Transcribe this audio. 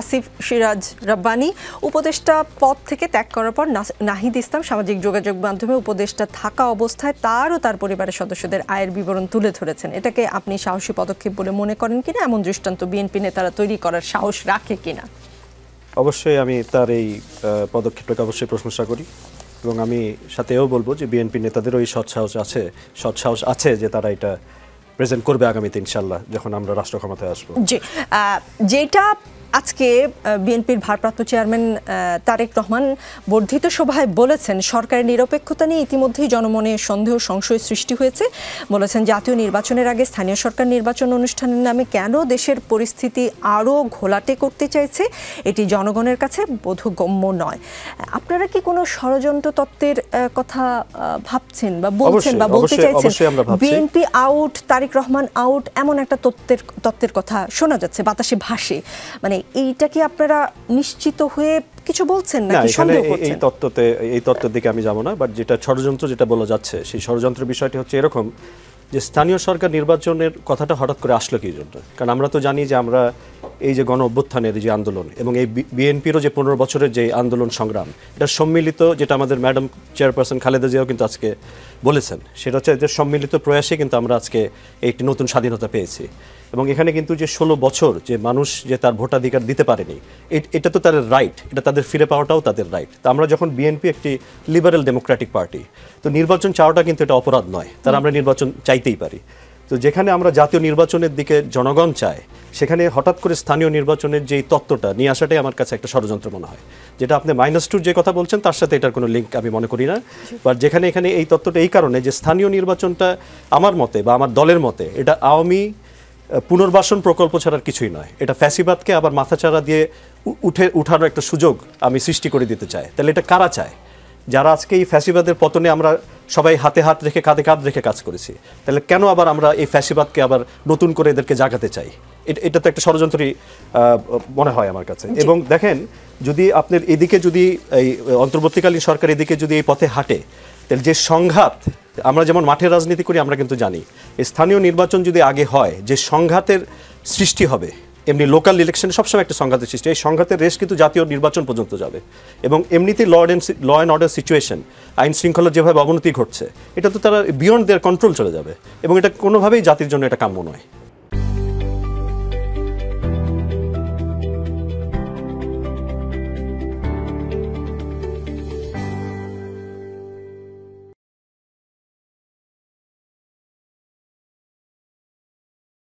আসিফ সিরাজ রাব্বানী উপদেষ্টা পদ থেকে ত্যাগ করার পর নাহিদ ইসলাম সামাজিক যোগাযোগ মাধ্যমে উপদেষ্টা থাকা অবস্থায় তার ও তার পরিবারের সদস্যদের আয়ের বিবরণ তুলে ধরেছেন। এটাকে আপনি সাহসী পদক্ষেপ বলে মনে করেন কিনা? এমন দৃষ্টান্ত বিএনপি নেতারা তৈরি করার সাহস রাখে কিনা? অবশ্যই আমি তার এই পদক্ষেপটাকে অবশ্যই প্রশংসা করি এবং আমি সাথেও বলবো যে বিএনপি নেতাদেরও এই সৎ সাহস আছে যে তারা এটা প্রেজেন্ট করবে আগামীতে ইনশাল্লাহ যখন আমরা রাষ্ট্র ক্ষমতায় আসবো। জি, যেটা আজকে বিএনপির ভারপ্রাপ্ত চেয়ারম্যান তারেক রহমান বর্ধিত সভায় বলেছেন, সরকারের নিরপেক্ষতা নিয়ে ইতিমধ্যেই জনমনে সন্দেহ সংশয় সৃষ্টি হয়েছে। বলেছেন জাতীয় নির্বাচনের আগে স্থানীয় সরকার নির্বাচন অনুষ্ঠানের নামে কেন দেশের পরিস্থিতি আরও ঘোলাটে করতে চাইছে এটি জনগণের কাছে বোধগম্য নয়। আপনারা কি কোনো ষড়যন্ত্র তত্ত্বের কথা ভাবছেন বা বলছেন বা বলতে চাইছেন? BNP out, Tarique Rahman out, এমন একটা তত্ত্বের কথা শোনা যাচ্ছে, বাতাসে ভাসে। মানে এইটা কি আপনারা নিশ্চিত হয়ে কিছু বলছেন নাকি সন্দেহ করছেন? এই তত্ত্বের দিকে আমি যাব না, বাট যেটা ষড়যন্ত্র যেটা বলা যাচ্ছে সেই ষড়যন্ত্রের বিষয়টি হচ্ছে এরকম যে স্থানীয় সরকার নির্বাচনের কথাটা হঠাৎ করে আসলো কি জন্য? কারণ আমরা তো জানি যে আমরা এই যে গণ অভ্যুত্থানের যে আন্দোলন এবং এই বিএনপিরও যে 15 বছরের যে আন্দোলন সংগ্রাম, এটা সম্মিলিত, যেটা আমাদের ম্যাডাম চেয়ারপারসন খালেদা জিয়াও কিন্তু আজকে বলেছেন, সেটা হচ্ছে যে সম্মিলিত প্রয়াসে কিন্তু আমরা আজকে একটি নতুন স্বাধীনতা পেয়েছি। এবং এখানে কিন্তু যে 16 বছর যে মানুষ যে তার ভোটাধিকার দিতে পারেনি, এটা তো তাদের রাইট, এটা তাদের ফিরে পাওয়াটাও তাদের রাইট। তো আমরা যখন বিএনপি একটি লিবারেল ডেমোক্রেটিক পার্টি, তো নির্বাচন চাওয়াটা কিন্তু এটা অপরাধ নয়, তারা আমরা নির্বাচন চাইতেই পারি। তো যেখানে আমরা জাতীয় নির্বাচনের দিকে জনগণ চায়, সেখানে হঠাৎ করে স্থানীয় নির্বাচনের যেই তত্ত্বটা নিয়ে আসাটাই আমার কাছে একটা ষড়যন্ত্র মনে হয়। যেটা আপনি -2 যে কথা বলছেন তার সাথে এটার কোনো লিঙ্ক আমি মনে করি না। বাট যেখানে এখানে এই তত্ত্বটা এই কারণে যে স্থানীয় নির্বাচনটা আমার মতে বা আমার দলের মতে এটা আওয়ামী পুনর্বাসন প্রকল্প ছাড়ার কিছুই নয়। এটা ফ্যাসিবাদকে আবার মাথাচাড়া দিয়ে উঠার একটা সুযোগ আমি সৃষ্টি করে দিতে চাই। তাহলে এটা কারা চায়? যারা আজকে এই ফ্যাসিবাদের পতনে আমরা সবাই হাতে হাত রেখে কাঁধে কাঁধ রেখে কাজ করেছি, তাহলে কেন আবার আমরা এই ফ্যাসিবাদকে আবার নতুন করে এদেরকে জাগাতে চাই? এটা তো একটা ষড়যন্ত্রই মনে হয় আমার কাছে। এবং দেখেন, যদি আপনার এদিকে যদি এই অন্তর্বর্তীকালীন সরকার এদিকে যদি এই পথে হাঁটে, তাহলে যে সংঘাত, আমরা যেমন মাঠের রাজনীতি করি আমরা কিন্তু জানি স্থানীয় নির্বাচন যদি আগে হয় যে সংঘাতের সৃষ্টি হবে, এমনি লোকাল ইলেকশনে সবসময় একটা সংঘাতের সৃষ্টি, এই সংঘাতের রেস কিন্তু জাতীয় নির্বাচন পর্যন্ত যাবে। এবং এমনিতেই ল অ্যান্ড অর্ডার সিচুয়েশন, আইন শৃঙ্খলার যেভাবে অবনতি ঘটছে, এটা তো তারা বিয়ন্ড দেয়ার কন্ট্রোল চলে যাবে এবং এটা কোনোভাবেই জাতির জন্য এটা কাম্য নয়।